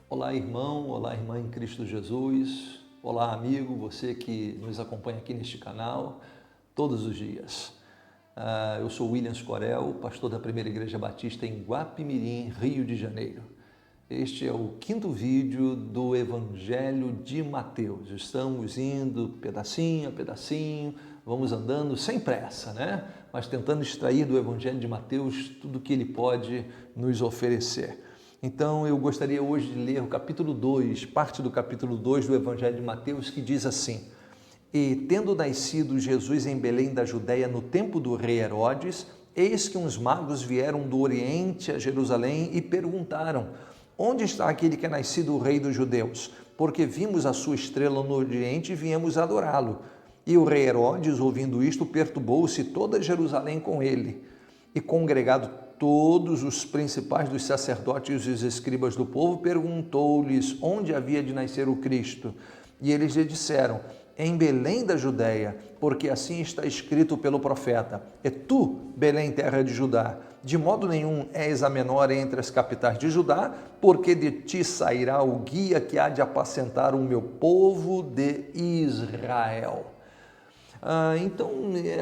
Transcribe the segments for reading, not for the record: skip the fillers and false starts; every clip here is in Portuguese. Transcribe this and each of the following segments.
Olá, irmão, olá, irmã em Cristo Jesus. Olá, amigo, você que nos acompanha aqui neste canal todos os dias. Eu sou Williams Corel, pastor da Primeira Igreja Batista em Guapimirim, Rio de Janeiro. Este é o quinto vídeo do Evangelho de Mateus. Estamos indo pedacinho a pedacinho, vamos andando sem pressa, né? Mas tentando extrair do Evangelho de Mateus tudo que ele pode nos oferecer. Então eu gostaria hoje de ler o capítulo 2, parte do capítulo 2 do Evangelho de Mateus, que diz assim: E tendo nascido Jesus em Belém da Judéia no tempo do rei Herodes, eis que uns magos vieram do Oriente a Jerusalém e perguntaram: Onde está aquele que é nascido o rei dos judeus? Porque vimos a sua estrela no Oriente e viemos adorá-lo. E o rei Herodes, ouvindo isto, perturbou-se toda Jerusalém com ele. E congregado todos os principais dos sacerdotes e os escribas do povo, perguntou-lhes onde havia de nascer o Cristo. E eles lhe disseram: em Belém da Judéia, porque assim está escrito pelo profeta: E tu, Belém, terra de Judá, de modo nenhum és a menor entre as capitais de Judá, porque de ti sairá o guia que há de apacentar o meu povo de Israel. Então,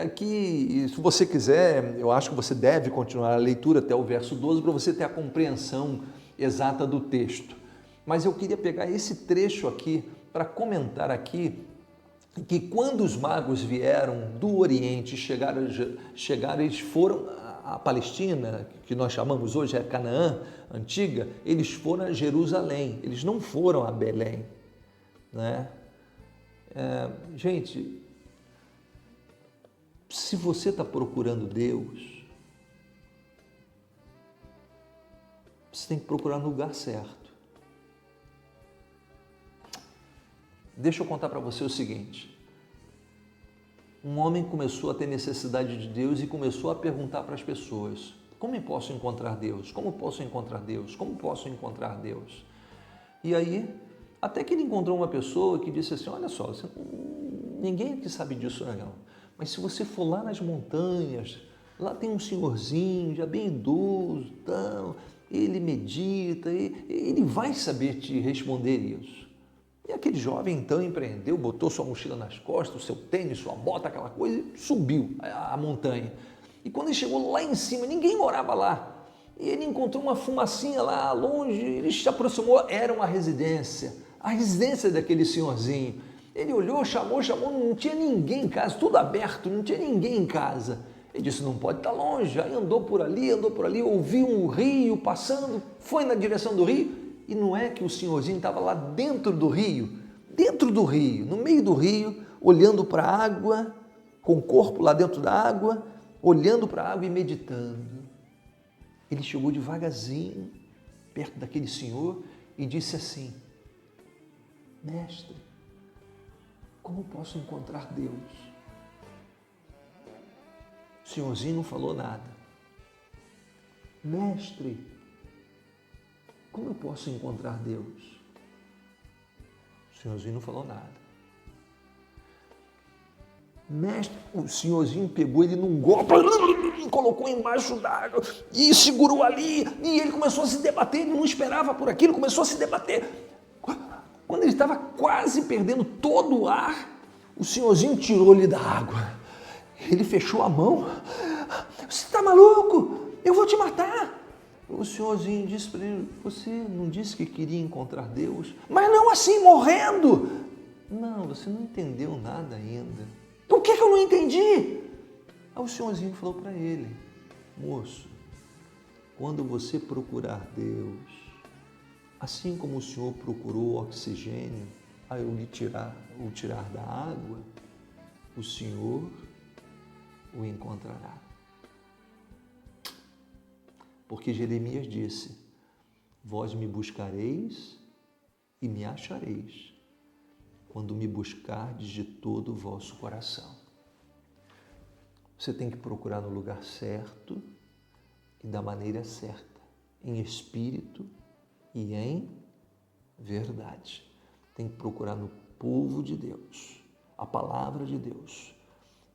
aqui, se você quiser, eu acho que você deve continuar a leitura até o verso 12 para você ter a compreensão exata do texto. Mas eu queria pegar esse trecho aqui para comentar aqui que quando os magos vieram do Oriente, chegaram, eles foram à Palestina, que nós chamamos hoje é Canaã antiga, eles foram a Jerusalém, eles não foram a Belém, né? Gente, se você está procurando Deus, você tem que procurar no lugar certo. Deixa eu contar para você o seguinte: um homem começou a ter necessidade de Deus e começou a perguntar para as pessoas: como eu posso encontrar Deus? Como posso encontrar Deus? Como posso encontrar Deus? E aí, até que ele encontrou uma pessoa que disse assim: olha só, ninguém aqui sabe disso não, mas se você for lá nas montanhas, lá tem um senhorzinho já bem idoso, então, ele medita, ele vai saber te responder isso. E aquele jovem então empreendeu, botou sua mochila nas costas, o seu tênis, sua bota, aquela coisa, e subiu a montanha. E quando ele chegou lá em cima, ninguém morava lá. E ele encontrou uma fumacinha lá longe, ele se aproximou, era uma residência, a residência daquele senhorzinho. Ele olhou, chamou, não tinha ninguém em casa, tudo aberto, não tinha ninguém em casa. Ele disse: não pode estar longe. Aí andou por ali, ouviu um rio passando, foi na direção do rio. E não é que o senhorzinho estava lá dentro do rio, no meio do rio, olhando para a água, com o corpo lá dentro da água, olhando para a água e meditando. Ele chegou devagarzinho, perto daquele senhor, e disse assim: mestre, como posso encontrar Deus? O senhorzinho não falou nada. Mestre, como eu posso encontrar Deus? O senhorzinho não falou nada. Mestre, o senhorzinho pegou ele num golpe, colocou embaixo d'água e segurou ali, e ele começou a se debater, ele não esperava por aquilo, começou a se debater. Quando ele estava quase perdendo todo o ar, o senhorzinho tirou ele da água. Ele fechou a mão. Você está maluco? Eu vou te matar. O senhorzinho disse para ele: você não disse que queria encontrar Deus? Mas não assim, morrendo. Não, você não entendeu nada ainda. O que eu não entendi? Aí o senhorzinho falou para ele: moço, quando você procurar Deus, assim como o senhor procurou oxigênio a eu lhe tirar da água, o senhor o encontrará. Porque Jeremias disse: vós me buscareis e me achareis, quando me buscardes de todo o vosso coração. Você tem que procurar no lugar certo e da maneira certa, em espírito e em verdade. Tem que procurar no povo de Deus, a palavra de Deus,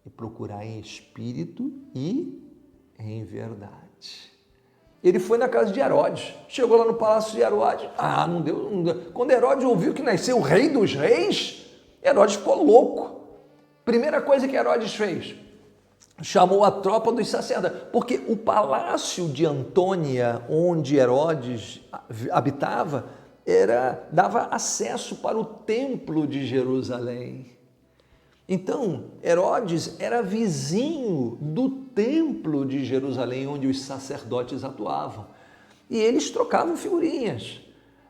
e procurar em espírito e em verdade. Ele foi na casa de Herodes, chegou lá no palácio de Herodes, não deu. Quando Herodes ouviu que nasceu o rei dos reis, Herodes ficou louco. Primeira coisa que Herodes fez, chamou a tropa dos sacerdotes, porque o palácio de Antônia, onde Herodes habitava, dava acesso para o templo de Jerusalém. Então, Herodes era vizinho do templo de Jerusalém, onde os sacerdotes atuavam. E eles trocavam figurinhas,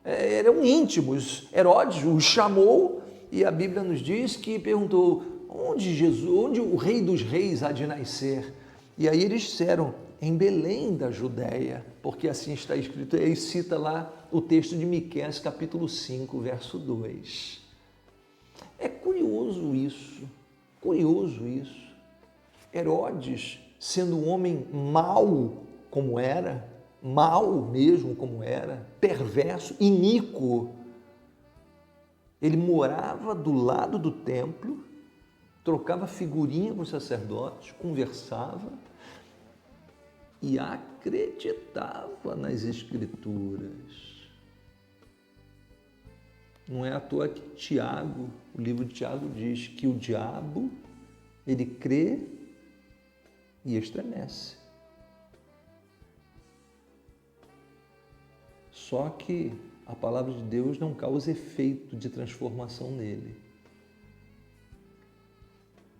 eram íntimos. Herodes os chamou e a Bíblia nos diz que perguntou: onde o rei dos reis há de nascer? E aí eles disseram: em Belém da Judéia, porque assim está escrito. E aí cita lá o texto de Miqueias, capítulo 5, verso 2. É curioso isso. Herodes, sendo um homem mau como era, mau mesmo como era, perverso, iníquo, ele morava do lado do templo, trocava figurinha com os sacerdotes, conversava e acreditava nas Escrituras. Não é à toa que Tiago, o livro de Tiago diz que o diabo, ele crê e estremece. Só que a palavra de Deus não causa efeito de transformação nele.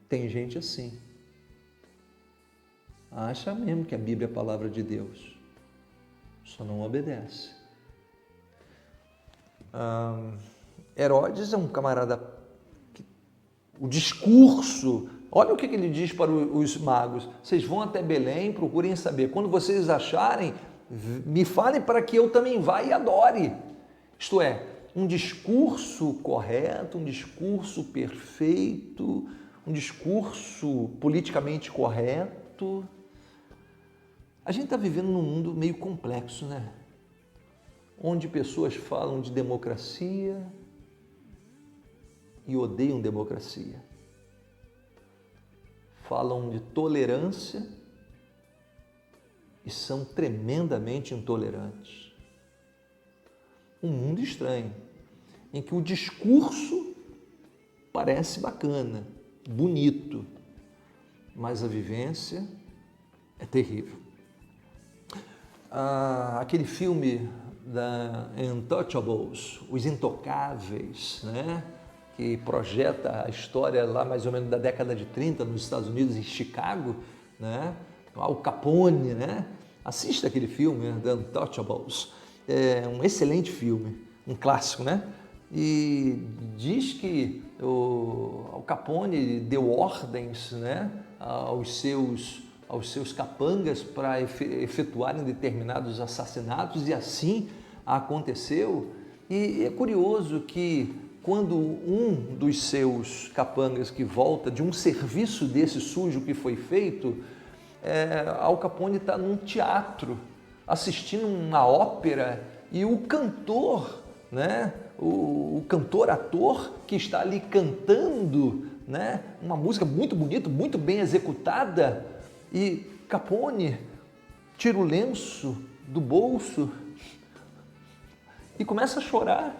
Tem gente assim. Acha mesmo que a Bíblia é a palavra de Deus, só não obedece. Herodes é um camarada que o discurso, olha o que ele diz para os magos: vocês vão até Belém, procurem saber, quando vocês acharem, me falem para que eu também vá e adore. Isto é, um discurso correto, um discurso perfeito, um discurso politicamente correto. A gente está vivendo num mundo meio complexo, né? Onde pessoas falam de democracia e odeiam democracia. Falam de tolerância e são tremendamente intolerantes. Um mundo estranho, em que o discurso parece bacana, bonito, mas a vivência é terrível. Aquele filme da Untouchables, Os Intocáveis, né? Que projeta a história lá mais ou menos da década de 30 nos Estados Unidos, em Chicago, né? Al Capone, né? Assista aquele filme, The Untouchables. É um excelente filme, um clássico, né? E diz que o Al Capone deu ordens, né, aos seus capangas para efetuarem determinados assassinatos, e assim aconteceu. E é curioso que quando um dos seus capangas que volta de um serviço desse sujo que foi feito, Al Capone está num teatro assistindo uma ópera e o cantor, né, o cantor-ator que está ali cantando, né, uma música muito bonita, muito bem executada, e Capone tira o lenço do bolso e começa a chorar,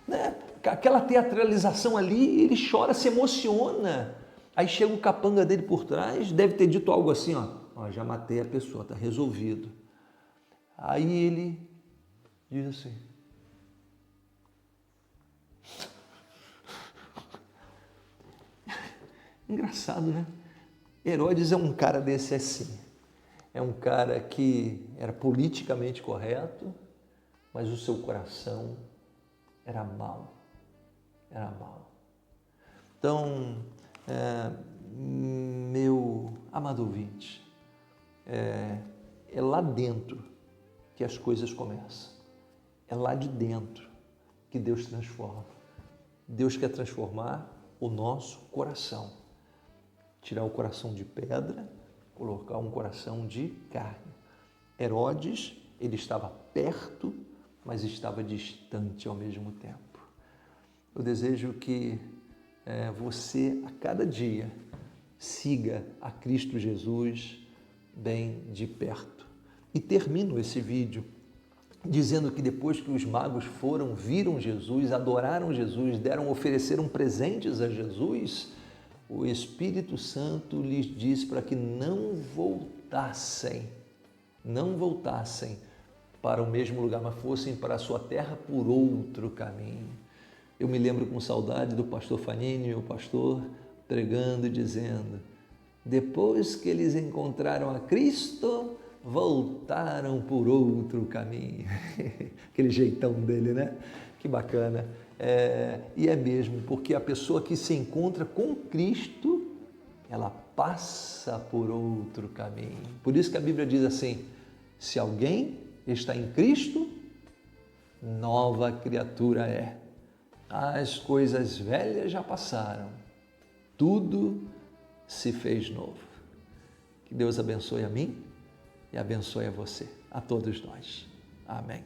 né? Aquela teatralização ali, ele chora, se emociona. Aí chega o capanga dele por trás, deve ter dito algo assim, já matei a pessoa, está resolvido. Aí ele diz assim: engraçado, né? Herodes é um cara desse assim. É um cara que era politicamente correto, mas o seu coração era mau. Era mau. Então, meu amado ouvinte, é lá dentro que as coisas começam. É lá de dentro que Deus transforma. Deus quer transformar o nosso coração. Tirar o coração de pedra, colocar um coração de carne. Herodes, ele estava perto, mas estava distante ao mesmo tempo. Eu desejo que você, a cada dia, siga a Cristo Jesus bem de perto. E termino esse vídeo dizendo que depois que os magos viram Jesus, adoraram Jesus, ofereceram presentes a Jesus, o Espírito Santo lhes disse para que não voltassem para o mesmo lugar, mas fossem para a sua terra por outro caminho. Eu me lembro com saudade do pastor Fanini, o pastor, pregando e dizendo: depois que eles encontraram a Cristo, voltaram por outro caminho. Aquele jeitão dele, né? Que bacana. E é mesmo, porque a pessoa que se encontra com Cristo, ela passa por outro caminho. Por isso que a Bíblia diz assim: se alguém está em Cristo, nova criatura é. As coisas velhas já passaram, tudo se fez novo. Que Deus abençoe a mim e abençoe a você, a todos nós. Amém.